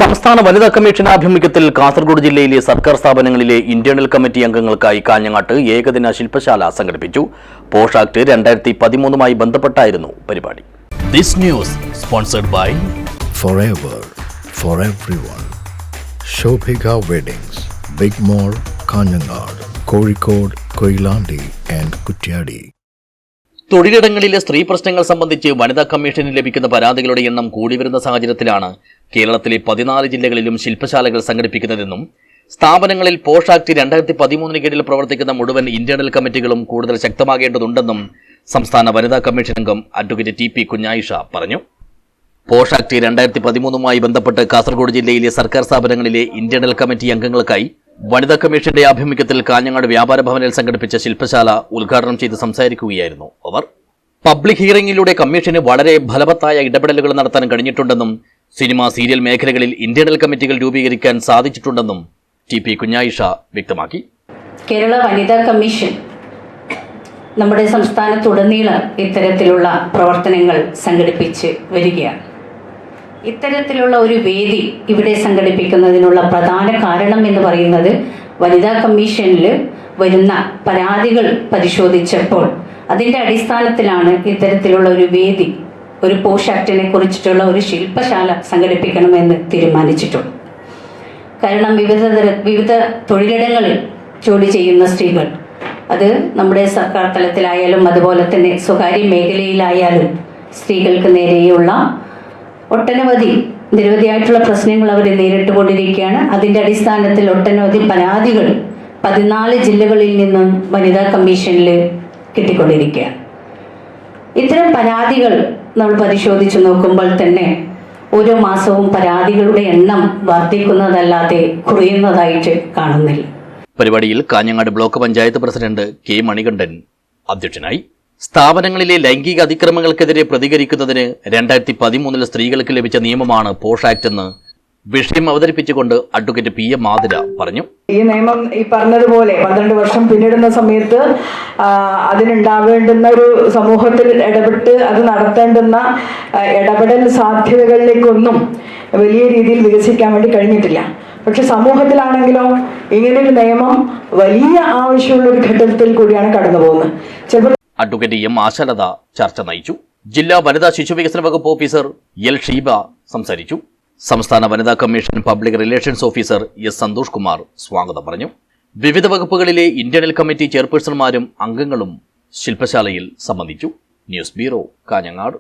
സംസ്ഥാന വനിതാ കമ്മീഷൻ ആഭിമുഖ്യത്തിൽ കാസർഗോഡ് ജില്ലയിലെ സർക്കാർ സ്ഥാപനങ്ങളിലെ ഇന്റേണൽ കമ്മിറ്റി അംഗങ്ങൾക്കായി കാഞ്ഞങ്ങാട്ട് ഏകദിന ശില്പശാല സംഘടിപ്പിച്ചു. പോഷ് ആക്ട് 2013 ബന്ധപ്പെട്ടായിരുന്നു പരിപാടി. This news sponsored by Forever for everyone. Shobhika Weddings, Big Mall, Kanyanad, Kozhikode, Koilandi and Kutyadi. തൊഴിലിടങ്ങളിലെ സ്ത്രീ പ്രശ്നങ്ങൾ സംബന്ധിച്ച് വനിതാ കമ്മീഷന് ലഭിക്കുന്ന പരാതികളുടെ എണ്ണം കൂടിവരുന്ന സാഹചര്യത്തിലാണ് കേരളത്തിലെ 14 ജില്ലകളിലും ശില്പശാലകൾ സംഘടിപ്പിക്കുന്നതെന്നും സ്ഥാപനങ്ങളിൽ പോഷ് ആക്ട് 2013 കീഴിൽ പ്രവർത്തിക്കുന്ന മുഴുവൻ ഇന്റേണൽ കമ്മിറ്റികളും കൂടുതൽ ശക്തമാകേണ്ടതുണ്ടെന്നും സംസ്ഥാന വനിതാ കമ്മീഷൻ അംഗം അഡ്വക്കേറ്റ് TP കുഞ്ഞായിഷ പറഞ്ഞു. പോഷ് ആക്ട് 2013 ബന്ധപ്പെട്ട് കാസർഗോഡ് ജില്ലയിലെ സർക്കാർ സ്ഥാപനങ്ങളിലെ ഇന്റേണൽ കമ്മിറ്റി അംഗങ്ങൾക്കായി വനിതാ കമ്മീഷന്റെ ആഭിമുഖ്യത്തിൽ കാഞ്ഞങ്ങാട് വ്യാപാര ഭവനിൽ സംഘടിപ്പിച്ച ശില്പശാല ഉദ്ഘാടനം ചെയ്ത് സംസാരിക്കുകയായിരുന്നു അവർ. പബ്ലിക് ഹിയറിംഗിലൂടെ കമ്മീഷന് വളരെ ഫലവത്തായ ഇടപെടലുകൾ നടത്താൻ കഴിഞ്ഞിട്ടുണ്ടെന്നും സിനിമ, സീരിയൽ മേഖലകളിൽ ഇന്റേണൽ കമ്മിറ്റികൾ രൂപീകരിക്കാൻ സാധിച്ചിട്ടുണ്ടെന്നും TP കുഞ്ഞായിഷ വ്യക്തമാക്കി. കേരള വനിതാ കമ്മീഷൻ നമ്മുടെ സംസ്ഥാനത്തുടനീളം ഇത്തരത്തിലുള്ള പ്രവർത്തനങ്ങൾ സംഘടിപ്പിച്ച് വരികയാണ്. ഇത്തരത്തിലുള്ള ഒരു വേദി ഇവിടെ സംഘടിപ്പിക്കുന്നതിനുള്ള പ്രധാന കാരണം എന്ന് പറയുന്നത് വനിതാ കമ്മീഷനിൽ വരുന്ന പരാതികൾ പരിശോധിച്ചപ്പോൾ അതിൻ്റെ അടിസ്ഥാനത്തിലാണ് ഇത്തരത്തിലുള്ള ഒരു വേദി, ഒരു പോഷ് ആക്ടിനെ കുറിച്ചിട്ടുള്ള ഒരു ശില്പശാല സംഘടിപ്പിക്കണമെന്ന് തീരുമാനിച്ചിട്ടുണ്ട്. കാരണം വിവിധ തൊഴിലിടങ്ങളിൽ ജോലി ചെയ്യുന്ന സ്ത്രീകൾ, അത് നമ്മുടെ സർക്കാർ തലത്തിലായാലും അതുപോലെ തന്നെ സ്വകാര്യ മേഖലയിലായാലും സ്ത്രീകൾക്ക് നേരെയുള്ള നിരവധിയായിട്ടുള്ള പ്രശ്നങ്ങൾ അവർ നേരിട്ടുകൊണ്ടിരിക്കുകയാണ്. അതിൻ്റെ അടിസ്ഥാനത്തിൽ ഒട്ടനവധി പരാതികൾ 14 ജില്ലകളിൽ നിന്നും വനിതാ കമ്മീഷനിൽ കിട്ടിക്കൊണ്ടിരിക്കുകയാണ്. ഇത്തരം പരാതികൾ നമ്മൾ പരിശോധിച്ച് നോക്കുമ്പോൾ തന്നെ ഓരോ മാസവും പരാതികളുടെ എണ്ണം വർദ്ധിക്കുന്നതല്ലാതെ കുറയുന്നതായിട്ട് കാണുന്നില്ല. പരിപാടിയിൽ Kanhangad block panchayat president K Manikandan അധ്യക്ഷനായി. സ്ഥാപനങ്ങളിലെ ലൈംഗിക അതിക്രമങ്ങൾക്കെതിരെ പ്രതികരിക്കുന്നതിന് 2013 സ്ത്രീകൾക്ക് ലഭിച്ച നിയമമാണ് പോഷ് ആക്ട് എന്ന് വിഷയം അവതരിപ്പിച്ചുകൊണ്ട് അഡ്വക്കേറ്റ് PM ആതിര പറഞ്ഞു. ഈ നിയമം ഈ പറഞ്ഞതുപോലെ 12 വർഷം പിന്നിടുന്ന സമയത്ത് അതിനുണ്ടാവേണ്ടുന്ന ഒരു സമൂഹത്തിൽ ഇടപെട്ട് അത് നടത്തേണ്ടുന്ന ഇടപെടൽ സാധ്യതകളിലേക്കൊന്നും വലിയ രീതിയിൽ വികസിക്കാൻ വേണ്ടി കഴിഞ്ഞിട്ടില്ല. പക്ഷെ സമൂഹത്തിലാണെങ്കിലോ ഇങ്ങനൊരു നിയമം വലിയ ആവശ്യമുള്ള ഒരു ഘട്ടത്തിൽ കൂടിയാണ് കടന്നു പോകുന്നത്. ചിലപ്പോൾ അഡ്വക്കേറ്റ് M ആശാലത ചർച്ച നയിച്ചു. ജില്ലാ വനിതാ ശിശുവികസന വകുപ്പ് ഓഫീസർ L ഷീബ സംസാരിച്ചു. സംസ്ഥാന വനിതാ commission public relations officer S Santhosh Kumar സ്വാഗതം പറഞ്ഞു. വിവിധ വകുപ്പുകളിലെ ഇന്റേണൽ കമ്മിറ്റി ചെയർപേഴ്സൺമാരും അംഗങ്ങളും ശില്പശാലയിൽ സംബന്ധിച്ചു. News bureau, Kanhangad.